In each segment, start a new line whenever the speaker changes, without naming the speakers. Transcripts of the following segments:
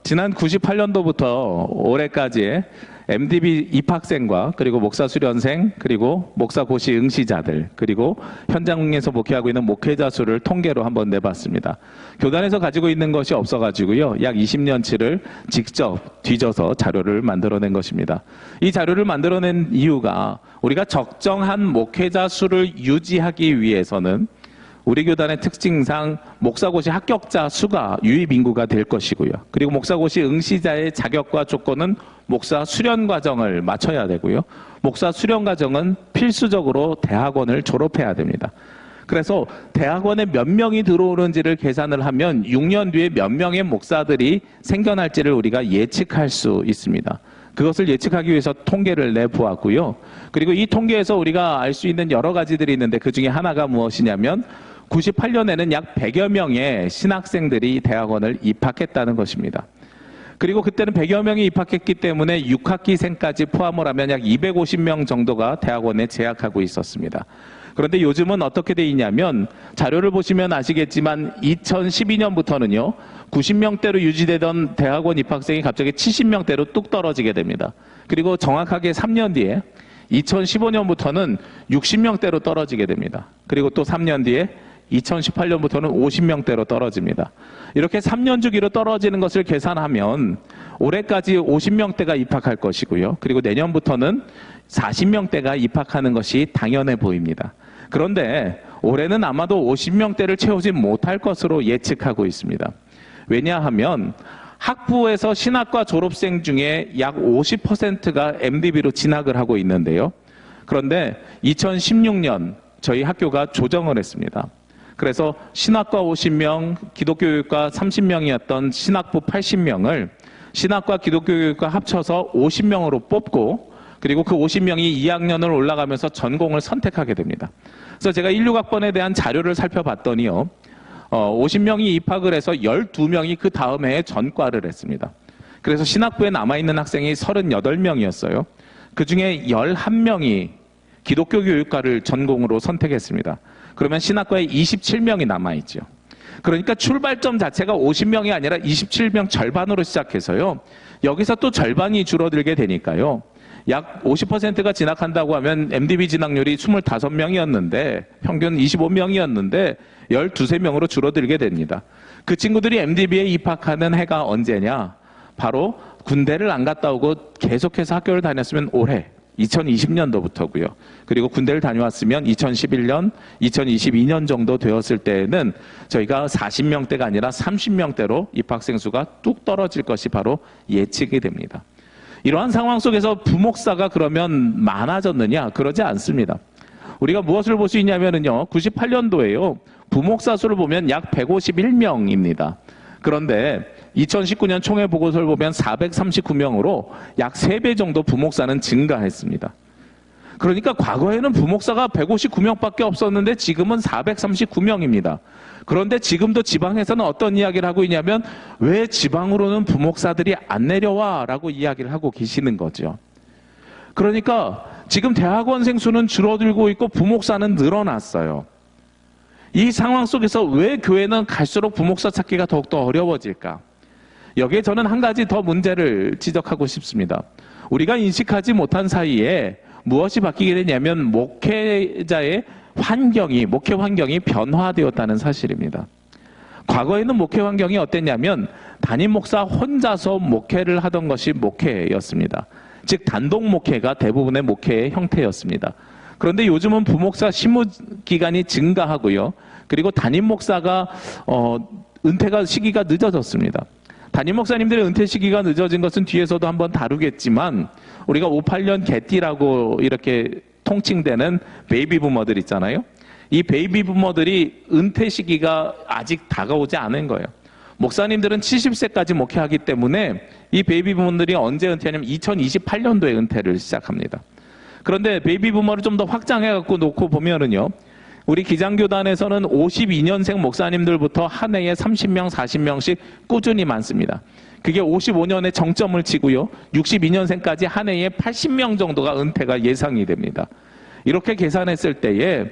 지난 98년도부터 올해까지의 MDB 입학생과 그리고 목사 수련생 그리고 목사 고시 응시자들 그리고 현장에서 목회하고 있는 목회자 수를 통계로 한번 내봤습니다. 교단에서 가지고 있는 것이 없어가지고요. 약 20년치를 직접 뒤져서 자료를 만들어낸 것입니다. 이 자료를 만들어낸 이유가 우리가 적정한 목회자 수를 유지하기 위해서는 우리 교단의 특징상 목사고시 합격자 수가 유입 인구가 될 것이고요. 그리고 목사고시 응시자의 자격과 조건은 목사 수련 과정을 마쳐야 되고요. 목사 수련 과정은 필수적으로 대학원을 졸업해야 됩니다. 그래서 대학원에 몇 명이 들어오는지를 계산을 하면 6년 뒤에 몇 명의 목사들이 생겨날지를 우리가 예측할 수 있습니다. 그것을 예측하기 위해서 통계를 내보았고요. 그리고 이 통계에서 우리가 알 수 있는 여러 가지들이 있는데 그 중에 하나가 무엇이냐면 98년에는 약 100여 명의 신학생들이 대학원을 입학했다는 것입니다. 그리고 그때는 100여 명이 입학했기 때문에 6학기생까지 포함을 하면 약 250명 정도가 대학원에 재학하고 있었습니다. 그런데 요즘은 어떻게 돼 있냐면 자료를 보시면 아시겠지만 2012년부터는요 90명대로 유지되던 대학원 입학생이 갑자기 70명대로 뚝 떨어지게 됩니다. 그리고 정확하게 3년 뒤에 2015년부터는 60명대로 떨어지게 됩니다. 그리고 또 3년 뒤에 2018년부터는 50명대로 떨어집니다. 이렇게 3년 주기로 떨어지는 것을 계산하면 올해까지 50명대가 입학할 것이고요. 그리고 내년부터는 40명대가 입학하는 것이 당연해 보입니다. 그런데 올해는 아마도 50명대를 채우지 못할 것으로 예측하고 있습니다. 왜냐하면 학부에서 신학과 졸업생 중에 약 50%가 MDB로 진학을 하고 있는데요. 그런데 2016년 저희 학교가 조정을 했습니다. 그래서 신학과 50명, 기독교육과 30명이었던 신학부 80명을 신학과 기독교육과 합쳐서 50명으로 뽑고 그리고 그 50명이 2학년을 올라가면서 전공을 선택하게 됩니다. 그래서 제가 16학번에 대한 자료를 살펴봤더니요. 50명이 입학을 해서 12명이 그 다음 해에 전과를 했습니다. 그래서 신학부에 남아있는 학생이 38명이었어요. 그 중에 11명이 기독교 교육과를 전공으로 선택했습니다. 그러면 신학과에 27명이 남아있죠. 그러니까 출발점 자체가 50명이 아니라 27명 절반으로 시작해서요. 여기서 또 절반이 줄어들게 되니까요. 약 50%가 진학한다고 하면 MDB 진학률이 25명이었는데 평균 25명이었는데 12~13명으로 줄어들게 됩니다. 그 친구들이 MDB에 입학하는 해가 언제냐? 바로 군대를 안 갔다 오고 계속해서 학교를 다녔으면 올해 2020년도부터고요. 그리고 군대를 다녀왔으면 2011년, 2022년 정도 되었을 때에는 저희가 40명대가 아니라 30명대로 입학생 수가 뚝 떨어질 것이 바로 예측이 됩니다. 이러한 상황 속에서 부목사가 그러면 많아졌느냐? 그러지 않습니다. 우리가 무엇을 볼 수 있냐면요. 98년도에요. 부목사 수를 보면 약 151명입니다. 그런데 2019년 총회 보고서를 보면 439명으로 약 3배 정도 부목사는 증가했습니다. 그러니까 과거에는 부목사가 159명밖에 없었는데 지금은 439명입니다. 그런데 지금도 지방에서는 어떤 이야기를 하고 있냐면 왜 지방으로는 부목사들이 안 내려와? 라고 이야기를 하고 계시는 거죠. 그러니까 지금 대학원생 수는 줄어들고 있고 부목사는 늘어났어요. 이 상황 속에서 왜 교회는 갈수록 부목사 찾기가 더욱더 어려워질까? 여기에 저는 한 가지 더 문제를 지적하고 싶습니다. 우리가 인식하지 못한 사이에 무엇이 바뀌게 되냐면 목회 환경이 변화되었다는 사실입니다. 과거에는 목회 환경이 어땠냐면 담임 목사 혼자서 목회를 하던 것이 목회였습니다. 즉 단독 목회가 대부분의 목회의 형태였습니다. 그런데 요즘은 부목사 심무 기간이 증가하고요. 그리고 담임 목사가 은퇴가 시기가 늦어졌습니다. 담임 목사님들의 은퇴 시기가 늦어진 것은 뒤에서도 한번 다루겠지만 우리가 58년 개띠라고 이렇게 통칭되는 베이비 부머들 있잖아요. 이 베이비 부머들이 은퇴 시기가 아직 다가오지 않은 거예요. 목사님들은 70세까지 목회하기 때문에 이 베이비 부머들이 언제 은퇴하냐면 2028년도에 은퇴를 시작합니다. 그런데 베이비 부머를 좀 더 확장해갖고 놓고 보면은요. 우리 기장교단에서는 52년생 목사님들부터 한 해에 30명, 40명씩 꾸준히 많습니다. 그게 55년에 정점을 치고요. 62년생까지 한 해에 80명 정도가 은퇴가 예상이 됩니다. 이렇게 계산했을 때에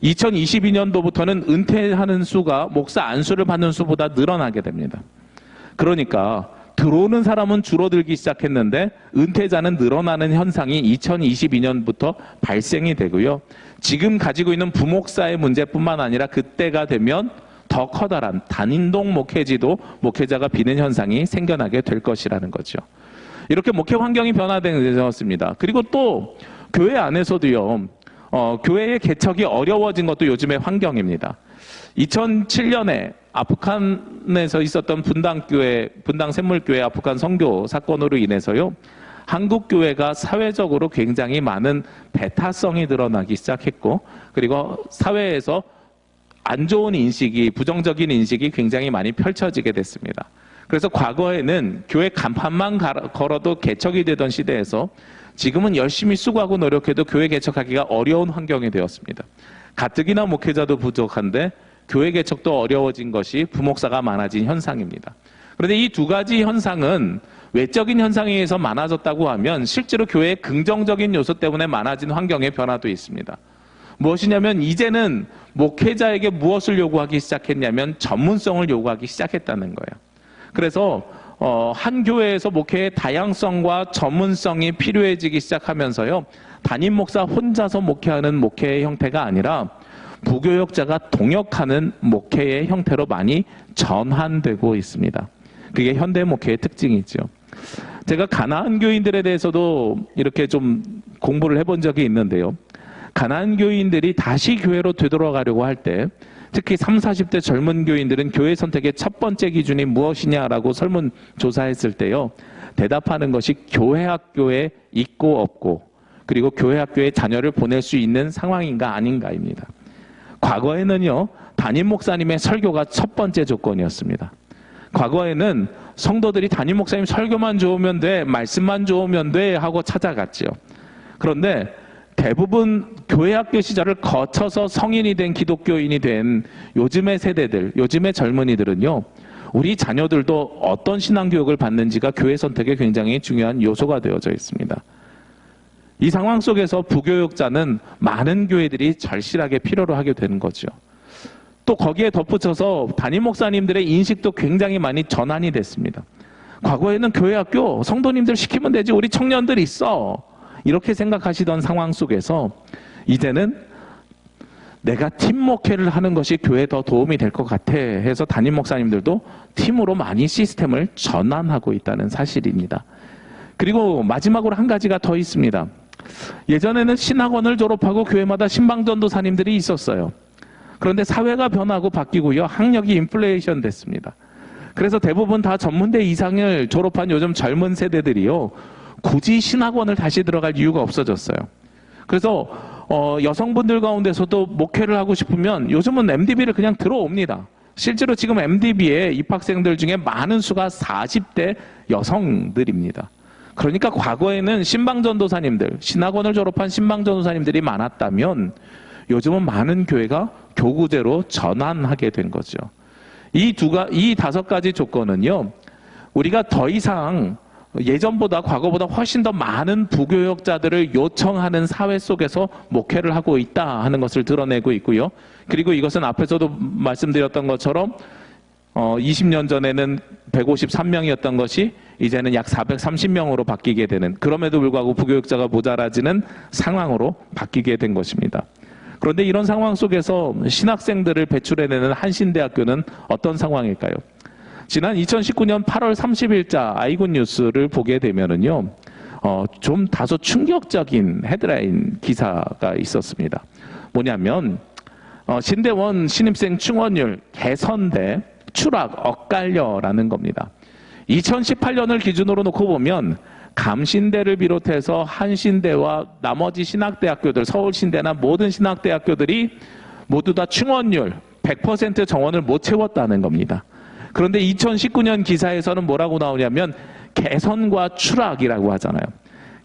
2022년도부터는 은퇴하는 수가 목사 안수를 받는 수보다 늘어나게 됩니다. 그러니까 들어오는 사람은 줄어들기 시작했는데 은퇴자는 늘어나는 현상이 2022년부터 발생이 되고요. 지금 가지고 있는 부목사의 문제뿐만 아니라 그때가 되면 더 커다란 단인동 목회지도 목회자가 비는 현상이 생겨나게 될 것이라는 거죠. 이렇게 목회 환경이 변화되었습니다. 그리고 또 교회 안에서도요. 교회의 개척이 어려워진 것도 요즘의 환경입니다. 2007년에 아프간에서 있었던 분당 샘물교회 아프간 선교 사건으로 인해서요. 한국 교회가 사회적으로 굉장히 많은 배타성이 드러나기 시작했고, 그리고 사회에서 안 좋은 인식이, 부정적인 인식이 굉장히 많이 펼쳐지게 됐습니다. 그래서 과거에는 교회 간판만 걸어도 개척이 되던 시대에서 지금은 열심히 수고하고 노력해도 교회 개척하기가 어려운 환경이 되었습니다. 가뜩이나 목회자도 부족한데 교회 개척도 어려워진 것이 부목사가 많아진 현상입니다. 그런데 이 두 가지 현상은 외적인 현상에 의해서 많아졌다고 하면 실제로 교회의 긍정적인 요소 때문에 많아진 환경의 변화도 있습니다. 무엇이냐면 이제는 목회자에게 무엇을 요구하기 시작했냐면 전문성을 요구하기 시작했다는 거예요. 그래서 한 교회에서 목회의 다양성과 전문성이 필요해지기 시작하면서요. 담임 목사 혼자서 목회하는 목회의 형태가 아니라 부교역자가 동역하는 목회의 형태로 많이 전환되고 있습니다. 그게 현대 목회의 특징이죠. 제가 가나안 교인들에 대해서도 이렇게 좀 공부를 해본 적이 있는데요. 가나안 교인들이 다시 교회로 되돌아가려고 할 때 특히 30, 40대 젊은 교인들은 교회 선택의 첫 번째 기준이 무엇이냐라고 설문조사했을 때요. 대답하는 것이 교회 학교에 있고 없고 그리고 교회 학교에 자녀를 보낼 수 있는 상황인가 아닌가입니다. 과거에는요. 담임 목사님의 설교가 첫 번째 조건이었습니다. 과거에는 성도들이 담임 목사님 설교만 좋으면 돼, 말씀만 좋으면 돼 하고 찾아갔죠. 그런데 대부분 교회 학교 시절을 거쳐서 성인이 된 기독교인이 된 요즘의 세대들, 요즘의 젊은이들은요. 우리 자녀들도 어떤 신앙교육을 받는지가 교회 선택에 굉장히 중요한 요소가 되어져 있습니다. 이 상황 속에서 부교육자는 많은 교회들이 절실하게 필요로 하게 되는 거죠. 또 거기에 덧붙여서 담임 목사님들의 인식도 굉장히 많이 전환이 됐습니다. 과거에는 교회 학교 성도님들 시키면 되지 우리 청년들 있어 이렇게 생각하시던 상황 속에서 이제는 내가 팀 목회를 하는 것이 교회에 더 도움이 될 것 같아 해서 담임 목사님들도 팀으로 많이 시스템을 전환하고 있다는 사실입니다. 그리고 마지막으로 한 가지가 더 있습니다. 예전에는 신학원을 졸업하고 교회마다 신방전도사님들이 있었어요. 그런데 사회가 변하고 바뀌고요. 학력이 인플레이션 됐습니다. 그래서 대부분 다 전문대 이상을 졸업한 요즘 젊은 세대들이요. 굳이 신학원을 다시 들어갈 이유가 없어졌어요. 그래서 여성분들 가운데서도 목회를 하고 싶으면 요즘은 MDB를 그냥 들어옵니다. 실제로 지금 MDB에 입학생들 중에 많은 수가 40대 여성들입니다. 그러니까 과거에는 신방전도사님들, 신학원을 졸업한 신방전도사님들이 많았다면 요즘은 많은 교회가 교구제로 전환하게 된 거죠. 이 5가지 조건은요, 우리가 더 이상 예전보다 과거보다 훨씬 더 많은 부교역자들을 요청하는 사회 속에서 목회를 하고 있다 하는 것을 드러내고 있고요. 그리고 이것은 앞에서도 말씀드렸던 것처럼 20년 전에는 153명이었던 것이 이제는 약 430명으로 바뀌게 되는, 그럼에도 불구하고 부교역자가 모자라지는 상황으로 바뀌게 된 것입니다. 그런데 이런 상황 속에서 신학생들을 배출해내는 한신대학교는 어떤 상황일까요? 지난 2019년 8월 30일자 아이군 뉴스를 보게 되면은요, 좀 다소 충격적인 헤드라인 기사가 있었습니다. 뭐냐면, 신대원 신입생 충원율 개선돼 추락 엇갈려라는 겁니다. 2018년을 기준으로 놓고 보면 감신대를 비롯해서 한신대와 나머지 신학대학교들, 서울신대나 모든 신학대학교들이 모두 다 충원율 100% 정원을 못 채웠다는 겁니다. 그런데 2019년 기사에서는 뭐라고 나오냐면 개선과 추락이라고 하잖아요.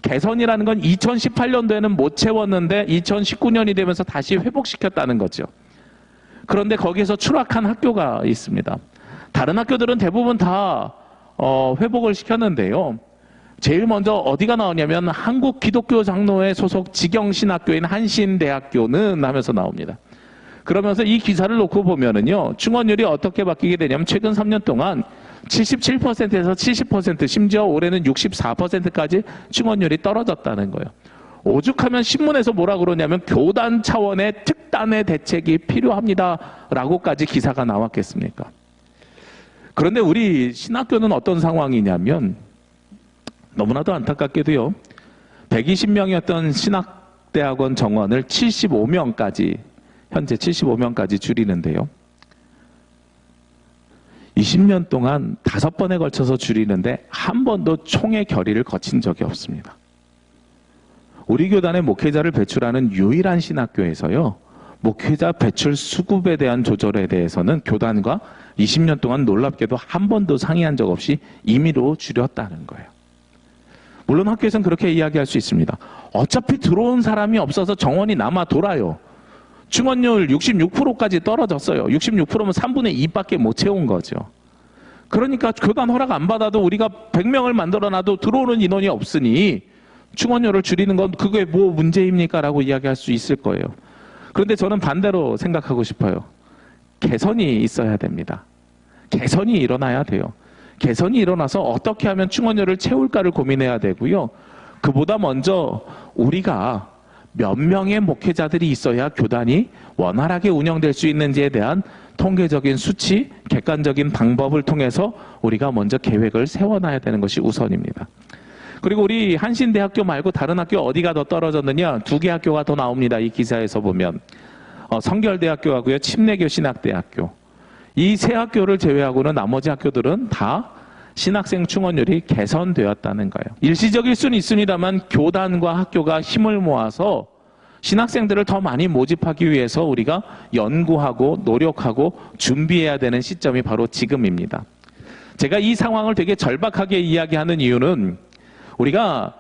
개선이라는 건 2018년도에는 못 채웠는데 2019년이 되면서 다시 회복시켰다는 거죠. 그런데 거기에서 추락한 학교가 있습니다. 다른 학교들은 대부분 다 회복을 시켰는데요. 제일 먼저 어디가 나오냐면 한국기독교장로회 소속 직영신학교인 한신대학교는 하면서 나옵니다. 그러면서 이 기사를 놓고 보면은요, 충원율이 어떻게 바뀌게 되냐면 최근 3년 동안 77%에서 70%, 심지어 올해는 64%까지 충원율이 떨어졌다는 거예요. 오죽하면 신문에서 뭐라 그러냐면 교단 차원의 특단의 대책이 필요합니다라고까지 기사가 나왔겠습니까? 그런데 우리 신학교는 어떤 상황이냐면 너무나도 안타깝게도요. 120명이었던 신학대학원 정원을 75명까지 현재 75명까지 줄이는데요. 20년 동안 5번에 걸쳐서 줄이는데 한 번도 총회 결의를 거친 적이 없습니다. 우리 교단의 목회자를 배출하는 유일한 신학교에서요. 목회자 배출 수급에 대한 조절에 대해서는 교단과 20년 동안 놀랍게도 한 번도 상의한 적 없이 임의로 줄였다는 거예요. 물론 학교에서는 그렇게 이야기할 수 있습니다. 어차피 들어온 사람이 없어서 정원이 남아 돌아요. 충원율 66%까지 떨어졌어요. 66%면 3분의 2밖에 못 채운 거죠. 그러니까 교단 허락 안 받아도 우리가 100명을 만들어놔도 들어오는 인원이 없으니 충원율을 줄이는 건 그게 뭐 문제입니까? 라고 이야기할 수 있을 거예요. 그런데 저는 반대로 생각하고 싶어요. 개선이 있어야 됩니다. 개선이 일어나야 돼요. 개선이 일어나서 어떻게 하면 충원율을 채울까를 고민해야 되고요. 그보다 먼저 우리가 몇 명의 목회자들이 있어야 교단이 원활하게 운영될 수 있는지에 대한 통계적인 수치, 객관적인 방법을 통해서 우리가 먼저 계획을 세워놔야 되는 것이 우선입니다. 그리고 우리 한신대학교 말고 다른 학교 어디가 더 떨어졌느냐? 2개 학교가 더 나옵니다. 이 기사에서 보면. 성결대학교하고요. 침례교 신학대학교. 이 세 학교를 제외하고는 나머지 학교들은 다 신학생 충원율이 개선되었다는 거예요. 일시적일 수는 있습니다만 교단과 학교가 힘을 모아서 신학생들을 더 많이 모집하기 위해서 우리가 연구하고 노력하고 준비해야 되는 시점이 바로 지금입니다. 제가 이 상황을 되게 절박하게 이야기하는 이유는 우리가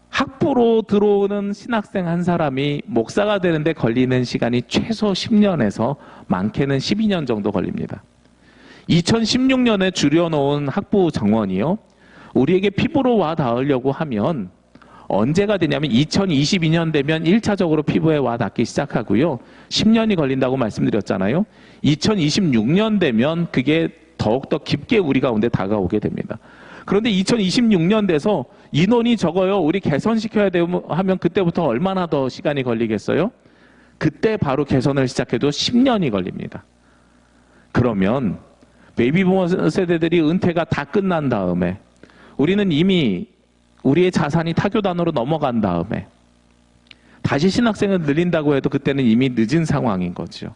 학부로 들어오는 신학생 한 사람이 목사가 되는데 걸리는 시간이 최소 10년에서 많게는 12년 정도 걸립니다. 2016년에 줄여놓은 학부 정원이요. 우리에게 피부로 와 닿으려고 하면 언제가 되냐면 2022년 되면 1차적으로 피부에 와 닿기 시작하고요. 10년이 걸린다고 말씀드렸잖아요. 2026년 되면 그게 더욱더 깊게 우리 가운데 다가오게 됩니다. 그런데 2026년 돼서 인원이 적어요. 우리 개선시켜야 되면 하면 그때부터 얼마나 더 시간이 걸리겠어요? 그때 바로 개선을 시작해도 10년이 걸립니다. 그러면 베이비부머 세대들이 은퇴가 다 끝난 다음에 우리는 이미 우리의 자산이 타교단으로 넘어간 다음에 다시 신학생을 늘린다고 해도 그때는 이미 늦은 상황인 거죠.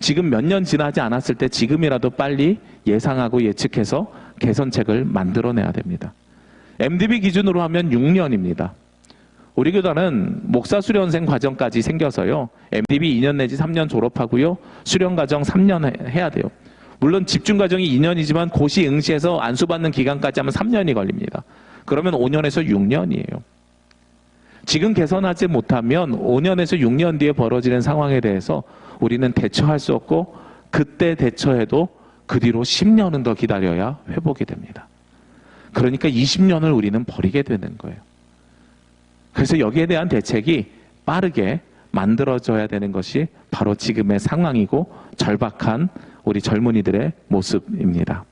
지금 몇 년 지나지 않았을 때 지금이라도 빨리 예상하고 예측해서 개선책을 만들어내야 됩니다. MDB 기준으로 하면 6년입니다. 우리 교단은 목사 수련생 과정까지 생겨서요. MDB 2년 내지 3년 졸업하고요. 수련 과정 3년 해야 돼요. 물론 집중 과정이 2년이지만 고시 응시해서 안수받는 기간까지 하면 3년이 걸립니다. 그러면 5년에서 6년이에요. 지금 개선하지 못하면 5년에서 6년 뒤에 벌어지는 상황에 대해서 우리는 대처할 수 없고 그때 대처해도 그 뒤로 10년은 더 기다려야 회복이 됩니다. 그러니까 20년을 우리는 버리게 되는 거예요. 그래서 여기에 대한 대책이 빠르게 만들어져야 되는 것이 바로 지금의 상황이고 절박한 우리 젊은이들의 모습입니다.